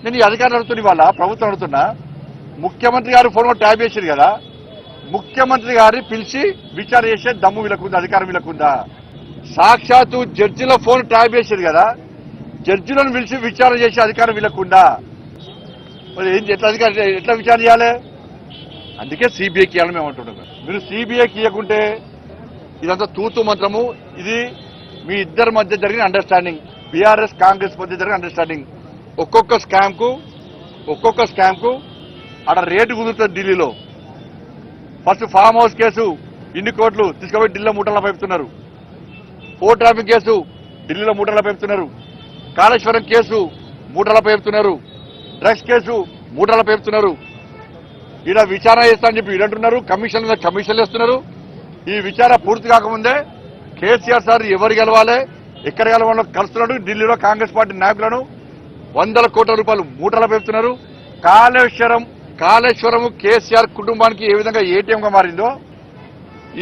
నేను ఈ అధికారులు అడుగుతున్నా, ఇవాళ ప్రభుత్వం అడుగుతున్నా, ముఖ్యమంత్రి గారు ఫోన్ ట్యాప్ చేశారు కదా, ముఖ్యమంత్రి గారిని పిలిచి విచారణ చేసే దమ్ము వీళ్ళకుందా, అధికారం వీళ్ళకుందా? సాక్షాత్తు జడ్జిల ఫోన్ ట్యాప్ చేశారు కదా, జడ్జిలను పిలిచి విచారణ చేసే అధికారం వీళ్ళకుందా? మరి ఏం ఎట్లా విచారణ చేయాలి? అందుకే సిబిఐకి ఇవ్వాలని మేము అంటున్నాం. మీరు సిబిఐకి ఇవ్వకుంటే ఇదంతా తూతు మంత్రము. ఇది మీ ఇద్దరి మధ్య జరిగిన అండర్స్టాండింగ్, బీఆర్ఎస్ కాంగ్రెస్ మధ్య జరిగిన అండర్స్టాండింగ్. ఒక్కొక్క స్కామ్ కు అక్కడ రేటు కుదురుతుంది ఢిల్లీలో. ఫస్ట్ ఫామ్ హౌస్ కేసు ఇన్ని కోట్లు తీసుకుపోయి ఢిల్లీలో మూటల్లో పెడుతున్నారు. పోర్ట్ ట్రాఫిక్ కేసు ఢిల్లీలో మూటల్లో పెడుతున్నారు. కాళేశ్వరం కేసు మూటల పెడుతున్నారు. డ్రగ్స్ కేసు మూటల పెడుతున్నారు. ఈడ విచారణ చేస్తా అని చెప్పి వీడంటున్నారు, కమిషన్లు వేస్తున్నారు. ఈ విచారణ పూర్తి కాకముందే కేసీఆర్ సార్ ఎవరు గెలవాలి, ఎక్కడ గెలవాలో కలుస్తున్నాడు. ఢిల్లీలో కాంగ్రెస్ పార్టీ నాయకులను 100 కోట్ల రూపాయలు మూటల పెడుతున్నారు. కాళేశ్వరం కేసీఆర్ కుటుంబానికి ఏ విధంగా ఏటీఎంగా మారిందో,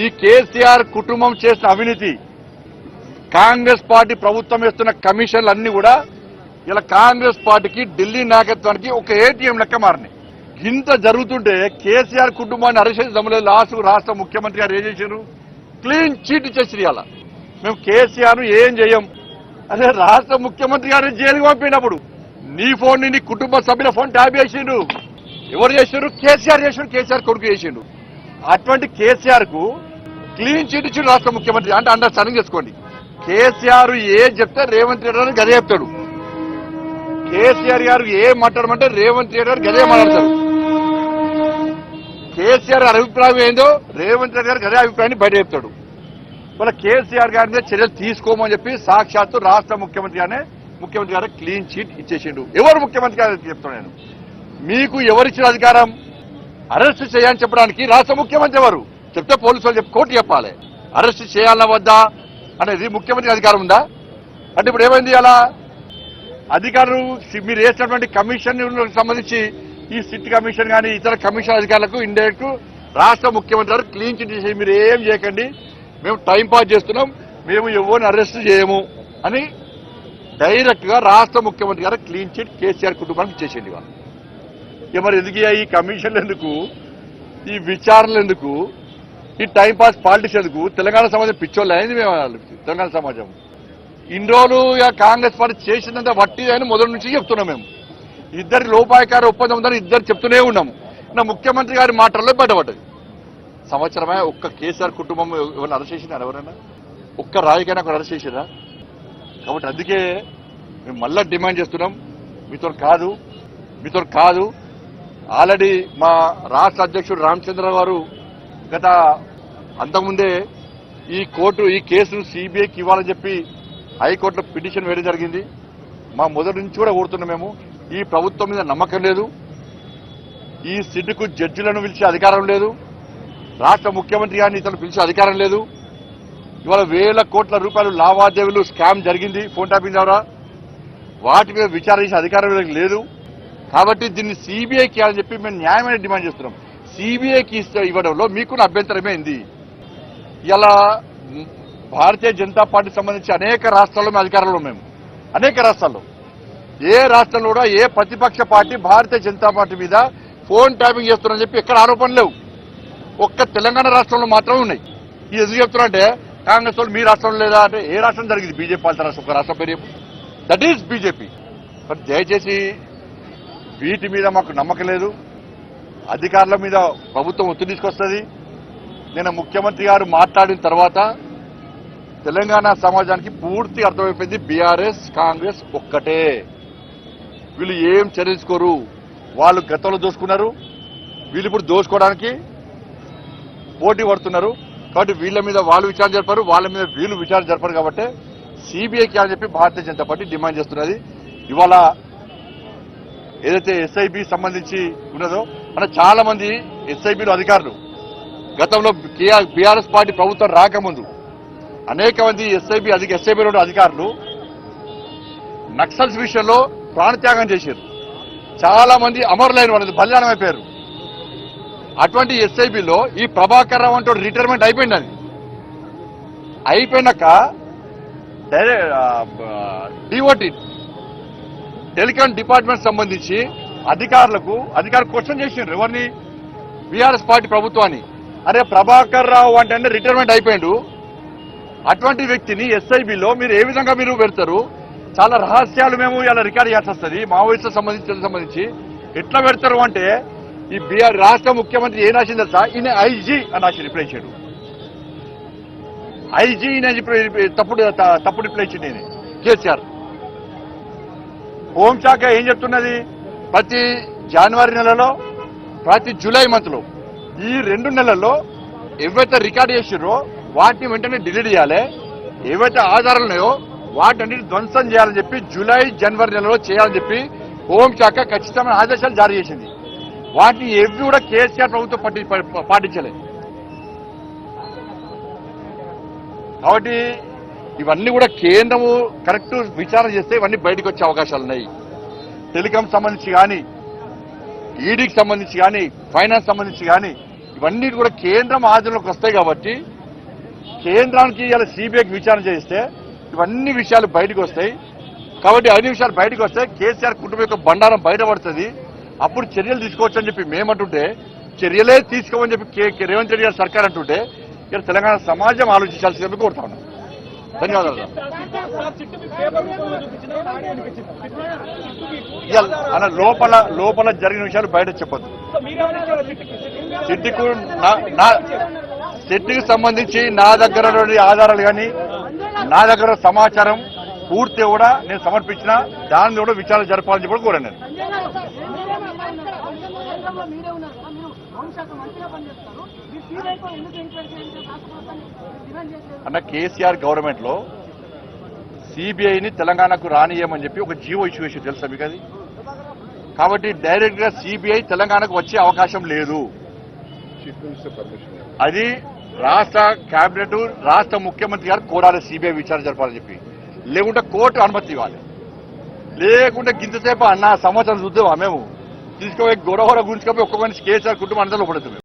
ఈ కేసీఆర్ కుటుంబం చేసిన అవినీతి, కాంగ్రెస్ పార్టీ ప్రభుత్వం వేస్తున్న కమిషన్లు అన్ని కూడా ఇలా కాంగ్రెస్ పార్టీకి, ఢిల్లీ నాయకత్వానికి ఒక ఏటీఎం లెక్క మారినాయి. ఇంత జరుగుతుంటే కేసీఆర్ కుటుంబాన్ని అరెస్ట్ చేసి దమ్ములేదు. లాస్ట్ రాష్ట్ర ముఖ్యమంత్రి గారు ఏం చేశారు? క్లీన్ చీట్ ఇచ్చేసి ఇవాళ మేము కేసీఆర్ ను ఏం చేయం. అదే రాష్ట్ర ముఖ్యమంత్రి గారు జైలుకి పంపినప్పుడు నీ ఫోన్ నీ కుటుంబ సభ్యుల ఫోన్ ట్యాప్ చేసిండు. ఎవరు చేశారు? కేసీఆర్ చేసిండు, కేసీఆర్ కొడుకు చేసిండు. అటువంటి కేసీఆర్ కు క్లీన్ చీట్ ఇచ్చిండు రాష్ట్ర ముఖ్యమంత్రి. అంటే అండర్స్టాండింగ్ చేసుకోండి. కేసీఆర్ ఏం చెప్తే రేవంత్ రెడ్డి గారు గదే చెప్తాడు. కేసీఆర్ గారు ఏం మాట్లాడమంటే రేవంత్ రెడ్డి గారు గదే మాట్లాడతారు. కేసీఆర్ అభిప్రాయం ఏందో రేవంత్ రెడ్డి గారు గదే అభిప్రాయాన్ని బయట చెప్తాడు. వాళ్ళ కేసీఆర్ గారి మీద చర్యలు తీసుకోమని చెప్పి సాక్షాత్తు రాష్ట్ర ముఖ్యమంత్రి గారు క్లీన్ చీట్ ఇచ్చేసిండు. ఎవరు ముఖ్యమంత్రి గారు చెప్తాను నేను, మీకు ఎవరిచ్చిన అధికారం అరెస్ట్ చేయాలని చెప్పడానికి? రాష్ట్ర ముఖ్యమంత్రి ఎవరు చెప్తే పోలీసు వాళ్ళు కోర్టు చెప్పాలి. అరెస్ట్ చేయాలన్నా వద్దా అనేది ముఖ్యమంత్రి అధికారం ఉందా? అంటే ఇప్పుడు ఏమైంది? అలా అధికారులు మీరు వేసినటువంటి కమిషన్ సంబంధించి ఈ సిట్ కమిషన్ కానీ ఇతర కమిషన్ అధికారులకు ఇండైరెక్ట్ రాష్ట్ర ముఖ్యమంత్రి గారు క్లీన్ చిట్ చేసి మీరు ఏం చేయకండి, మేము టైం పాస్ చేస్తున్నాం, మేము ఎవరిని అరెస్ట్ చేయము అని డైరెక్ట్ గా రాష్ట్ర ముఖ్యమంత్రి గారు క్లీన్ చిట్ కేసీఆర్ కుటుంబానికి ఇచ్చేసేయండి. వాళ్ళు మరి ఎందుకు ఈ కమిషన్లు ఎందుకు, ఈ విచారణలు ఎందుకు, ఈ టైం పాస్ పాలిటిక్స్ ఎందుకు? తెలంగాణ సమాజం పిచ్చోళ్ళు అయింది. మేము తెలంగాణ సమాజం ఇన్ని రోజులు కాంగ్రెస్ పార్టీ చేసినంత వట్టి అని మొదటి నుంచి చెప్తున్నాం. మేము ఇద్దరి లోపాయకార ఒప్పందం ఉందని ఇద్దరు చెప్తూనే ఉన్నాము. నా ముఖ్యమంత్రి గారి మాటల్లో బయటపడ్డది. సంవత్సరమే ఒక్క కేసీఆర్ కుటుంబం ఎవరైనా అరెస్ట్ చేసినారు? ఎవరైనా ఒక్క రాజకీయాన్ని అక్కడ అరెస్ట్ చేసిరా? కాబట్టి అందుకే మేము మళ్ళా డిమాండ్ చేస్తున్నాం, మీతో కాదు. ఆల్రెడీ మా రాష్ట్ర అధ్యక్షుడు రామచంద్ర గారు గత అంతకుముందే ఈ కేసును సిబిఐకి ఇవ్వాలని చెప్పి హైకోర్టులో పిటిషన్ వేయడం జరిగింది. మా మొదటి నుంచి కూడా కోరుతున్నాం. మేము ఈ ప్రభుత్వం మీద నమ్మకం లేదు, ఈ సిట్కు జడ్జిలను పిలిచే అధికారం లేదు, రాష్ట్ర ముఖ్యమంత్రి గారిని ఇతను పిలిచే అధికారం లేదు. ఇవాళ 1000 కోట్ల రూపాయలు లావాదేవీలు స్కామ్ జరిగింది ఫోన్ ట్యాపింగ్ ద్వారా, వాటి మీద విచారణ చేసే అధికారం లేదు. కాబట్టి దీన్ని సిబిఐకి ఇవ్వాలని చెప్పి మేము న్యాయమైన డిమాండ్ చేస్తున్నాం. సిబిఐకి ఇవ్వడంలో మీకున్న అభ్యంతరమేంది? ఇలా భారతీయ జనతా పార్టీ సంబంధించి అనేక రాష్ట్రాల్లో మేము అధికారంలో మేము అనేక రాష్ట్రాల్లో ఏ రాష్ట్రంలో కూడా ఏ ప్రతిపక్ష పార్టీ భారతీయ జనతా పార్టీ మీద ఫోన్ ట్యాపింగ్ చేస్తున్నారని చెప్పి ఎక్కడ ఆరోపణలు లేవు. ఒక్క తెలంగాణ రాష్ట్రంలో మాత్రమే ఉన్నాయి. ఇది ఎందుకు చెప్తున్నా అంటే కాంగ్రెస్ వాళ్ళు మీ రాష్ట్రంలో లేదా అంటే ఏ రాష్ట్రం జరిగింది? బీజేపీ పాలిత రాష్ట్రం, ఒక రాష్ట్రం పేరు దట్ ఈజ్ బీజేపీ. బట్ దయచేసి వీటి మీద మాకు నమ్మకం లేదు. అధికారుల మీద ప్రభుత్వం ఒత్తిడి తీసుకొస్తుంది. నేను ముఖ్యమంత్రి గారు మాట్లాడిన తర్వాత తెలంగాణ సమాజానికి పూర్తి అర్థమైపోయింది, బీఆర్ఎస్ కాంగ్రెస్ ఒక్కటే, వీళ్ళు ఏం చర్యించుకోరు. వాళ్ళు గతంలో దోసుకున్నారు, వీళ్ళు ఇప్పుడు దోసుకోవడానికి పోటీ పడుతున్నారు. కాబట్టి వీళ్ళ మీద వాళ్ళు విచారణ జరపరు, వాళ్ళ మీద వీళ్ళు విచారణ జరపరు. కాబట్టి సిబిఐకి అని చెప్పి భారతీయ జనతా పార్టీ డిమాండ్ చేస్తున్నది. ఇవాళ ఏదైతే ఎస్ఐబి సంబంధించి ఉన్నదో మన చాలా మంది ఎస్ఐబిలో అధికారులు గతంలో బీఆర్ఎస్ పార్టీ ప్రభుత్వం రాకముందు అనేక మంది ఎస్ఐబిలో అధికారులు నక్సల్స్ విషయంలో ప్రాణత్యాగం చేశారు. చాలా మంది అమరులైన వాళ్ళది బలిదానం అయిపోయారు. అటువంటి ఎస్ఐబిలో ఈ ప్రభాకర్ రావు అంటే రిటైర్మెంట్ అయిపోయింది. అది అయిపోయినాక డిఓటి టెలికాం డిపార్ట్మెంట్ సంబంధించి అధికారులు క్వశ్చన్ చేసిండ్రు ఎవరిని, బీఆర్ఎస్ పార్టీ ప్రభుత్వాన్ని. అరే ప్రభాకర్ రావు అంటే రిటైర్మెంట్ అయిపోయిండు, అటువంటి వ్యక్తిని ఎస్ఐబిలో మీరు ఏ విధంగా మీరు పెడతారు? చాలా రహస్యాలు మేము ఇలా రికార్డ్ చేయాల్సి వస్తుంది మావోయిస్టులకు సంబంధించి ఎట్లా పెడతారు అంటే, ఈ బీఆర్ రాష్ట్ర ముఖ్యమంత్రి ఏం రాసింది తెలుసా, ఈయన ఐజీ అని రాసి రిప్లై ఇచ్చాడు. ఐజీ తప్పుడు రిప్లై ఇచ్చింది ఈయన కేసీఆర్. హోంశాఖ ఏం చెప్తున్నది, ప్రతి జనవరి నెలలో ప్రతి జూలై మంత్ లో ఈ 2 నెలల్లో ఏవైతే రికార్డ్ చేసిర్రో వాటిని వెంటనే డిలీట్ చేయాలి, ఏవైతే ఆధారాలు ఉన్నాయో వాటన్నిటి ధ్వంసం చేయాలని చెప్పి జూలై జనవరి నెలలో చేయాలని చెప్పి హోంశాఖ ఖచ్చితమైన ఆదేశాలు జారీ చేసింది. వాటిని ఏవి కూడా కేసీఆర్ ప్రభుత్వం పాటించలేదు. కాబట్టి ఇవన్నీ కూడా కేంద్రము కరెక్ట్ విచారణ చేస్తే ఇవన్నీ బయటకు వచ్చే అవకాశాలు ఉన్నాయి. టెలికాం సంబంధించి కానీ, ఈడీకి సంబంధించి కానీ, ఫైనాన్స్ సంబంధించి కానీ ఇవన్నీ కూడా కేంద్రం ఆధీనంలోకి వస్తాయి. కాబట్టి కేంద్రానికి ఇలా సిబిఐకి విచారణ చేస్తే ఇవన్నీ విషయాలు బయటకు వస్తాయి. కాబట్టి అన్ని విషయాలు బయటకు వస్తే కేసీఆర్ కుటుంబం యొక్క బండారం బయటపడుతుంది. అప్పుడు చర్యలు తీసుకోవచ్చు అని చెప్పి మేమంటుంటే, చర్యలే తీసుకోమని చెప్పి రేవంత్ రెడ్డి గారు సర్కార్ అంటుంటే ఇక్కడ తెలంగాణ సమాజం ఆలోచించాల్సిందని కోరుతా ఉన్నాం. ధన్యవాదాలు. అలా లోపల జరిగిన విషయాలు బయట చెప్పద్దు. సిట్టికి సంబంధించి నా దగ్గర ఆధారాలు కానీ నా దగ్గర సమాచారం పూర్తి కూడా నేను సమర్పించిన దాని కూడా విచారణ జరపాలని చెప్పి కోరాను నేను. అన్న కేసీఆర్ గవర్నమెంట్ లో సిబిఐని తెలంగాణకు రానియమని చెప్పి ఒక జీవో ఇష్యూ చేసి తెలుసా మీకు అది? కాబట్టి డైరెక్ట్ గా సిబిఐ తెలంగాణకు వచ్చే అవకాశం లేదు. అది రాష్ట్ర కేబినెట్ రాష్ట్ర ముఖ్యమంత్రి గారు కోరాలి సిబిఐ విచారణ జరపాలని చెప్పి, లేకుంటే కోర్టు అనుమతి ఇవ్వాలి. లేకుంటే గింతసేపు అన్న సంవత్సరం చూద్దామా మేము తీసుకుపోయి గొడవ గురించుకపోయి ఒక్కొక్క కేసీఆర్ కుటుంబం అంతా లోపడుతుంది.